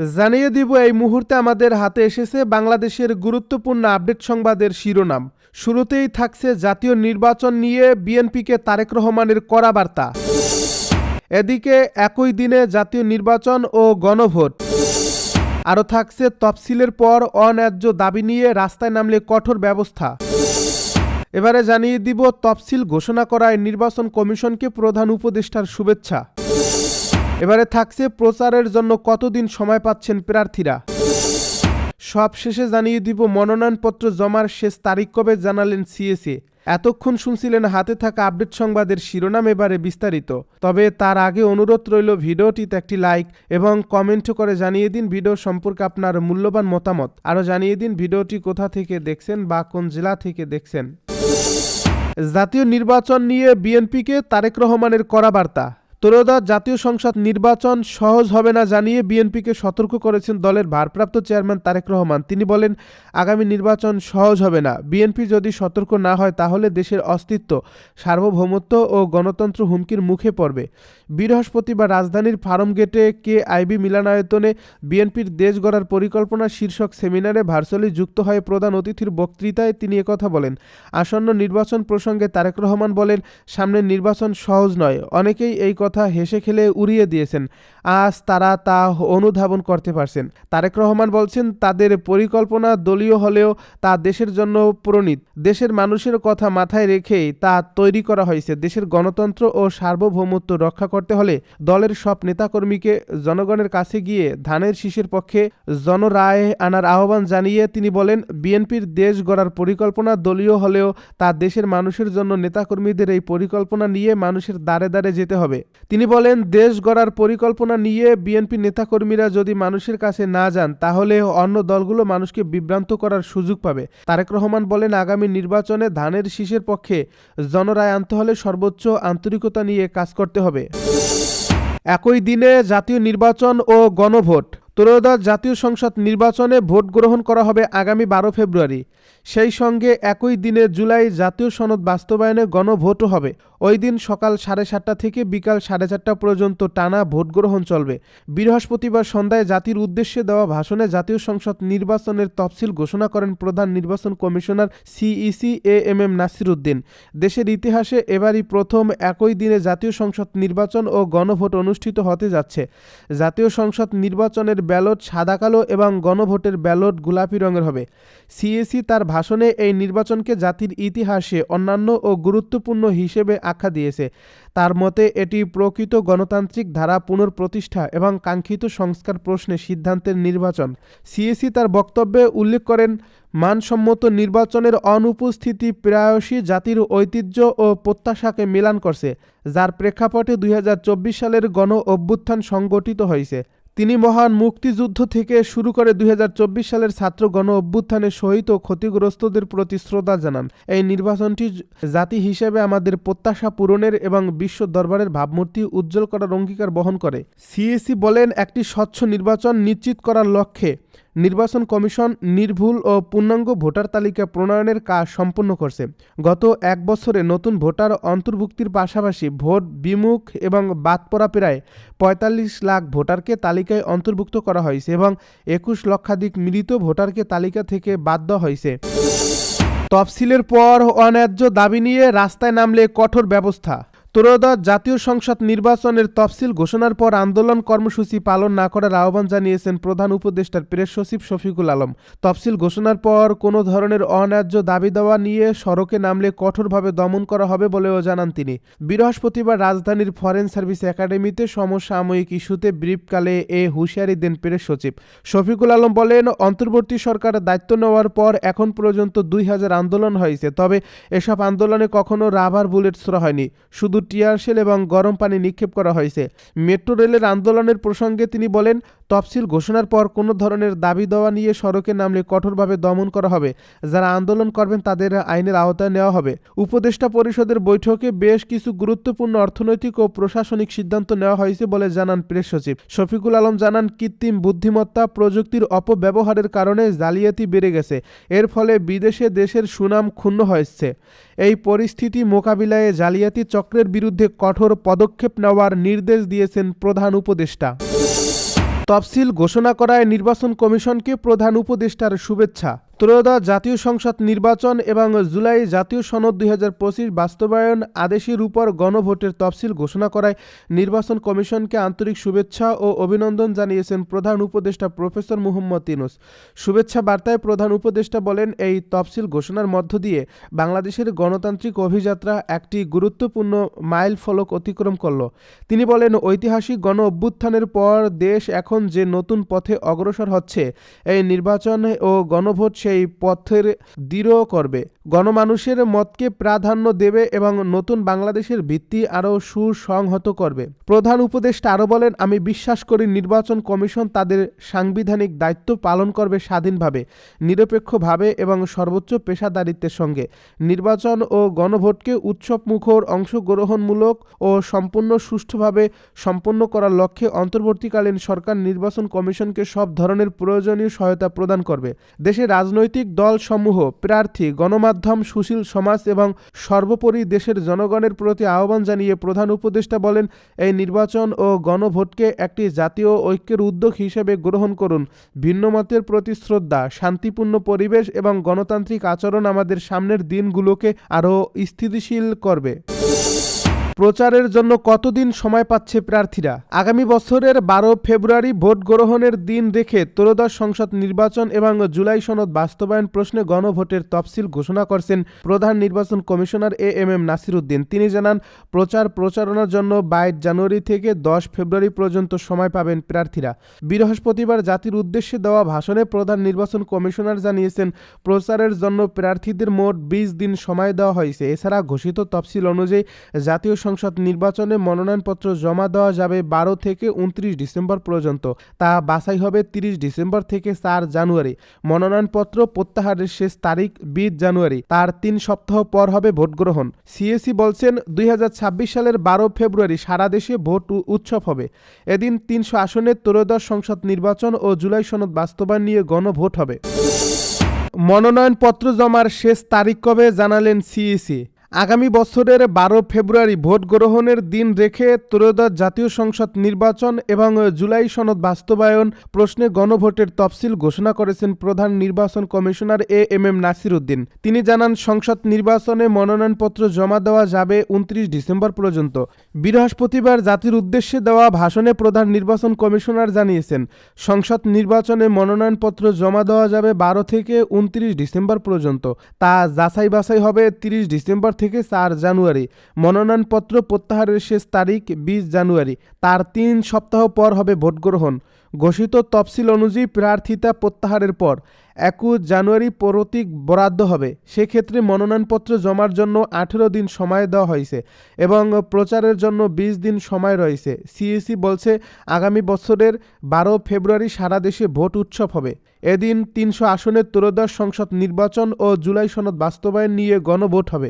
জানিয়ে দিব এই মুহূর্তে আমাদের হাতে এসেছে বাংলাদেশের গুরুত্বপূর্ণ আপডেট সংবাদের শিরোনাম। শুরুতেই থাকছে জাতীয় নির্বাচন নিয়ে বিএনপিকে তারেক রহমানের কড়া বার্তা। এদিকে একই দিনে জাতীয় নির্বাচন ও গণভোট। আরও থাকছে তফসিলের পর অন্যায্য দাবি নিয়ে রাস্তায় নামলে কঠোর ব্যবস্থা। এবারে জানিয়ে দিব তফসিল ঘোষণা করায় নির্বাচন কমিশনকে প্রধান উপদেষ্টার শুভেচ্ছা। এবারে থাকছে প্রচারের জন্য কতদিন সময় পাচ্ছেন প্রার্থীরা। সবশেষে জানিয়ে দিব মনোনয়নপত্র জমার শেষ তারিখ কবে জানালেন সিএসি। এতক্ষণ শুনছিলেন হাতে থাকা আপডেট সংবাদের শিরোনাম, এবারে বিস্তারিত। তবে তার আগে অনুরোধ রইল ভিডিওটিতে একটি লাইক এবং কমেন্ট করে জানিয়ে দিন ভিডিও সম্পর্কে আপনার মূল্যবান মতামত। আরও জানিয়ে দিন ভিডিওটি কোথা থেকে দেখছেন বা কোন জেলা থেকে দেখছেন। জাতীয় নির্বাচন নিয়ে বিএনপিকে তারেক রহমানের কড়া বার্তা। ত্রয়োদশ জাতীয় সংসদ নির্বাচন সহজ হবে না জানিয়ে বিএনপিকে সতর্ক করেছেন দলের ভারপ্রাপ্ত চেয়ারম্যান তারেক রহমান। তিনি বলেন, আগামী নির্বাচন সহজ হবে না। বিএনপি যদি সতর্ক না হয় তাহলে দেশের অস্তিত্ব, সার্বভৌমত্ব ও গণতন্ত্র হুমকির মুখে পড়বে। বৃহস্পতিবার রাজধানীর ফার্মগেটে কেআইবি মিলনায়তনে বিএনপির দেশ গড়ার পরিকল্পনা শীর্ষক সেমিনারে ভার্চুয়ালি যুক্ত হয়ে প্রধান অতিথির বক্তৃতায় তিনি একথা বলেন। আসন্ন নির্বাচন প্রসঙ্গে তারেক রহমান বলেন, সামনের নির্বাচন সহজ নয়। অনেকেই এই কথা হেসে খেলে উড়িয়ে দিয়েছেন, আজ তারা তা অনুধাবন করতে পারছেন। তারেক রহমান বলছেন, তাদের পরিকল্পনা দলীয় হলেও তা দেশের জন্য প্রণীত। দেশের মানুষের কথা মাথায় রেখেই তা তৈরি করা হয়েছে। দেশের গণতন্ত্র ও সার্বভৌমত্ব রক্ষা করতে হলে দলের সব নেতাকর্মীকে জনগণের কাছে গিয়ে ধানের শীষের পক্ষে জনরায় আনার আহ্বান জানিয়ে তিনি বলেন, বিএনপির দেশ গড়ার পরিকল্পনা দলীয় হলেও তা দেশের মানুষের জন্য। নেতাকর্মীদের এই পরিকল্পনা নিয়ে মানুষের দ্বারে দ্বারে যেতে হবে। তিনি বলেন, দেশ গড়ার পরিকল্পনা নিয়ে বিএনপি নেতাকর্মীরা যদি মানুষের কাছে না যান তাহলে অন্য দলগুলো মানুষকে বিভ্রান্ত করার সুযোগ পাবে। তারেক রহমান বলেন, আগামী নির্বাচনে ধানের শীষের পক্ষে জনরায় আনতে হলে সর্বোচ্চ আন্তরিকতা নিয়ে কাজ করতে হবে। একই দিনে জাতীয় নির্বাচন ও গণভোট। ত্রয়োদশ জাতীয় সংসদ নির্বাচনে ভোট গ্রহণ করা হবে আগামী 12 ফেব্রুয়ারি। সেই সঙ্গে একই দিনে জুলাই জাতীয় সনদ বাস্তবায়নে গণভোটও হবে। ওই দিন সকাল 7:30 থেকে বিকাল 4:30 পর্যন্ত টানা ভোট গ্রহণ চলবে। বৃহস্পতিবার সন্ধ্যায় জাতির উদ্দেশ্যে দেওয়া ভাষণে জাতীয় সংসদ নির্বাচনের তফসিল ঘোষণা করেন প্রধান নির্বাচন commissioner CEC AMM Nasir Uddin. দেশের ইতিহাসে এবারই প্রথম একই দিনে জাতীয় সংসদ নির্বাচন ও গণভোট অনুষ্ঠিত হতে যাচ্ছে। জাতীয় সংসদ নির্বাচনের ব্যালট সাদা কালো এবং গণভোটের ব্যালট গোলাপি রঙের হবে। সিএসি তার ভাষণে এই নির্বাচনকে জাতির ইতিহাসে অন্যান্য ও গুরুত্বপূর্ণ হিসেবে আখ্যা দিয়েছে। তার মতে এটি প্রকৃত গণতান্ত্রিক ধারা পুনঃপ্রতিষ্ঠা এবং কাঙ্ক্ষিত সংস্কার প্রশ্নে সিদ্ধান্তের নির্বাচন। সিএসি তার বক্তব্যে উল্লেখ করেন, মানসম্মত নির্বাচনের অনুপস্থিতি প্রায়শই জাতির ঐতিহ্য ও প্রত্যাশাকে মিলান করছে, যার প্রেক্ষাপটে 2024 সালের গণ অভ্যুত্থান সংগঠিত হয়েছে। তিনি মহান মুক্তিযুদ্ধ থেকে শুরু করে 2024 সালের ছাত্র গণ অভ্যুত্থানে শহীদ ও ক্ষতিগ্রস্তদের প্রতি শ্রদ্ধা জানান। এই নির্বাচনটি জাতি হিসেবে আমাদের প্রত্যাশা পূরণের এবং বিশ্ব দরবারের ভাবমূর্তি উজ্জ্বল করার অঙ্গীকার বহন করে। সিএসি বলেন, একটি স্বচ্ছ নির্বাচন নিশ্চিত করার লক্ষ্যে নির্বাচন কমিশন নির্ভুল ও পূর্ণাঙ্গ ভোটার তালিকা প্রণয়নের কাজ সম্পন্ন করছে। গত এক বছরে নতুন ভোটার অন্তর্ভুক্তির পাশাপাশি ভোট বিমুখ এবং বাদ পড়া প্রায় 45 লাখ ভোটারকে তালিকায় অন্তর্ভুক্ত করা হয়েছে এবং 21 লক্ষাধিক মৃত ভোটারকে তালিকা থেকে বাদ দেওয়া হয়েছে। তফসিলের পর অন্যায্য দাবি নিয়ে রাস্তায় নামলে কঠোর ব্যবস্থা। ত্রয়োদশ জাতীয় সংসদ নির্বাচনের তফসিল ঘোষণার পর আন্দোলন কর্মসূচি পালন না করার আহ্বান জানিয়েছেন প্রধান উপদেষ্টার প্রেস সচিব শফিকুল আলম। তফসিল ঘোষণার পর কোনো ধরনের অন্যায্য দাবি দেওয়া নিয়ে সড়কে নামলে কঠোরভাবে দমন করা হবে বলেও জানান তিনি। বৃহস্পতিবার রাজধানীর ফরেন সার্ভিস একাডেমিতে সমসাময়িক ইস্যুতে ব্রিফকালে এ হুঁশিয়ারি দেন প্রেস সচিব শফিকুল আলম। বলেন, অন্তর্বর্তী সরকার দায়িত্ব নেওয়ার পর এখন পর্যন্ত 2000 আন্দোলন হয়েছে, তবে এসব আন্দোলনে কখনো রাবার বুলেট ছোড়া হয়নি, শুধু টিয়ারশেল এবং গরম পানি নিক্ষেপ করা হয়েছে। মেট্রো রেলের আন্দোলনের প্রসঙ্গে তিনি বলেন, তফসিল ঘোষণার পর কোনো ধরনের দাবি দেওয়া নিয়ে সড়কে নামলে কঠোরভাবে দমন করা হবে। যারা আন্দোলন করবেন তাদের আইনের আওতায় নেওয়া হবে। উপদেষ্টা পরিষদের বৈঠকে বেশ কিছু গুরুত্বপূর্ণ অর্থনৈতিক ও প্রশাসনিক সিদ্ধান্ত নেওয়া হয়েছে বলে জানান প্রেস সচিব শফিকুল আলম। জানান, কৃত্রিম বুদ্ধিমত্তা প্রযুক্তির অপব্যবহারের কারণে জালিয়াতি বেড়ে গেছে। এর ফলে বিদেশে দেশের সুনাম ক্ষুণ্ণ হয়েছে। এই পরিস্থিতি মোকাবিলায় জালিয়াতি চক্রের বিরুদ্ধে কঠোর পদক্ষেপ নেওয়ার নির্দেশ দিয়েছেন প্রধান উপদেষ্টা। তফসিল ঘোষণা করায় নির্বাচন কমিশনকে প্রধান উপদেষ্টার শুভেচ্ছা। ত্রয়োদশ জাতীয় সংসদ নির্বাচন এবং জুলাই জাতীয় সনদ 2025 বাস্তবায়ন আদেশের উপর গণভোটের তফসিল ঘোষণা করায় নির্বাচন কমিশনকে আন্তরিক শুভেচ্ছা ও অভিনন্দন জানিয়েছেন প্রধান উপদেষ্টা প্রফেসর মুহাম্মদ ইউনূস। শুভেচ্ছা বার্তায় প্রধান উপদেষ্টা বলেন, এই তফসিল ঘোষণার মধ্য দিয়ে বাংলাদেশের গণতান্ত্রিক অভিযাত্রা একটি গুরুত্বপূর্ণ মাইল ফলক অতিক্রম করল। তিনি বলেন, ঐতিহাসিক গণ অভ্যুত্থানের পর দেশ এখন যে নতুন পথে অগ্রসর হচ্ছে, এই নির্বাচন ও গণভোট সেই পথের দৃঢ় করবে, গণমানুষের মতকে প্রাধান্য দেবে এবং নতুন বাংলাদেশের ভিত্তি আরও সুসংহত করবে। প্রধান উপদেষ্টা আরও বলেন, আমি বিশ্বাস করি নির্বাচন কমিশন তাদের সাংবিধানিক দায়িত্ব পালন করবে স্বাধীনভাবে, নিরপেক্ষভাবে এবং সর্বোচ্চ পেশাদারিত্বের সঙ্গে। নির্বাচন ও গণভোটকে উৎসবমুখর, অংশগ্রহণমূলক ও সম্পূর্ণ সুষ্ঠুভাবে সম্পন্ন করার লক্ষ্যে অন্তর্বর্তীকালীন সরকার নির্বাচন কমিশনকে সব ধরনের প্রয়োজনীয় সহায়তা প্রদান করবে। দেশের রাজনৈতিক দলসমূহ, প্রার্থী, গণমাধ্যম, সুশীল সমাজ এবং সর্বোপরি দেশের জনগণের প্রতি আহ্বান জানিয়ে প্রধান উপদেষ্টা বলেন, এই নির্বাচন ও গণভোটকে একটি জাতীয় ঐক্যের উদ্যোগ হিসেবে গ্রহণ করুন। ভিন্নমতের প্রতি শ্রদ্ধা, শান্তিপূর্ণ পরিবেশ এবং গণতান্ত্রিক আচরণ আমাদের সামনের দিনগুলোকে আরও স্থিতিশীল করবে। প্রচারের জন্য কতদিন সময় পাচ্ছে প্রার্থীরা? আগামী বছরের 12 ফেব্রুয়ারি ভোট গ্রহণের দিন রেখে ত্রয়োদশ সংসদ নির্বাচন এবং জুলাই সনদ বাস্তবায়ন প্রশ্নে গণভোটের তফসিল ঘোষণা করছেন প্রধান নির্বাচন কমিশনার এএমএম নাসির উদ্দিন। তিনি জানান, প্রচারণার জন্য 22 জানুয়ারি থেকে 10 ফেব্রুয়ারি পর্যন্ত সময় পাবেন প্রার্থীরা। বৃহস্পতিবার জাতির উদ্দেশ্যে দেওয়া ভাষণে প্রধান নির্বাচন কমিশনার জানিয়েছেন, প্রচারের জন্য প্রার্থীদের মোট 20 দিন সময় দেওয়া হয়েছে। এছাড়া ঘোষিত তফসিল অনুযায়ী জাতীয় সংসদ নির্বাচনে মনোনয়নপত্র জমা দেওয়া যাবে 12 থেকে 29 ডিসেম্বর পর্যন্ত। তা বাছাই হবে 30 ডিসেম্বর থেকে 4 জানুয়ারি। মনোনয়নপত্র প্রত্যাহারের শেষ তারিখ 20 জানুয়ারি। তার 3 সপ্তাহ পর হবে ভোট গ্রহণ। সিএসি বলছেন, 2026 সালের 12 ফেব্রুয়ারি সারা দেশে ভোট উৎসব হবে। এদিন 300 আসনে ত্রয়োদশ সংসদ নির্বাচন ও জুলাই সনদ বাস্তবায়ন নিয়ে গণভোট হবে। মনোনয়নপত্র জমার শেষ তারিখ কবে জানালেন সিইসি। আগামী বছরের 12 ফেব্রুয়ারি ভোট গ্রহণের দিন রেখে ত্রয়োদশ জাতীয় সংসদ নির্বাচন এবং জুলাই সনদ বাস্তবায়ন প্রশ্নে গণভোটের তফসিল ঘোষণা করেছেন প্রধান নির্বাচন কমিশনার এএমএম নাসির উদ্দিন। তিনি জানান, সংসদ নির্বাচনে মনোনয়নপত্র জমা দেওয়া যাবে 29 ডিসেম্বর পর্যন্ত। বৃহস্পতিবার জাতির উদ্দেশ্যে দেওয়া ভাষণে প্রধান নির্বাচন কমিশনার জানিয়েছেন, সংসদ নির্বাচনে মনোনয়নপত্র জমা দেওয়া যাবে 12 থেকে 29 ডিসেম্বর পর্যন্ত। তা যাচাই বাছাই হবে 30 ডিসেম্বর থেকে 4 জানুয়ারি। মনোনয়নপত্র প্রত্যাহারের শেষ তারিখ 20 জানুয়ারি। তার 3 সপ্তাহ পর হবে ভোট গ্রহণ। ঘোষিত তফসিল অনুযায়ী প্রার্থিতা প্রত্যাহারের পর 21 জানুয়ারি প্রতীক বরাদ্দ হবে। সেক্ষেত্রে মনোনয়নপত্র জমার জন্য 18 দিন সময় দেওয়া হয়েছে এবং প্রচারের জন্য 20 দিন সময় রয়েছে। সিইসি বলছে, আগামী বছরের 12 ফেব্রুয়ারি সারা দেশে ভোট উৎসব হবে। এদিন 300 আসনের ত্রয়োদশ সংসদ নির্বাচন ও জুলাই সনদ বাস্তবায়ন নিয়ে গণভোট হবে।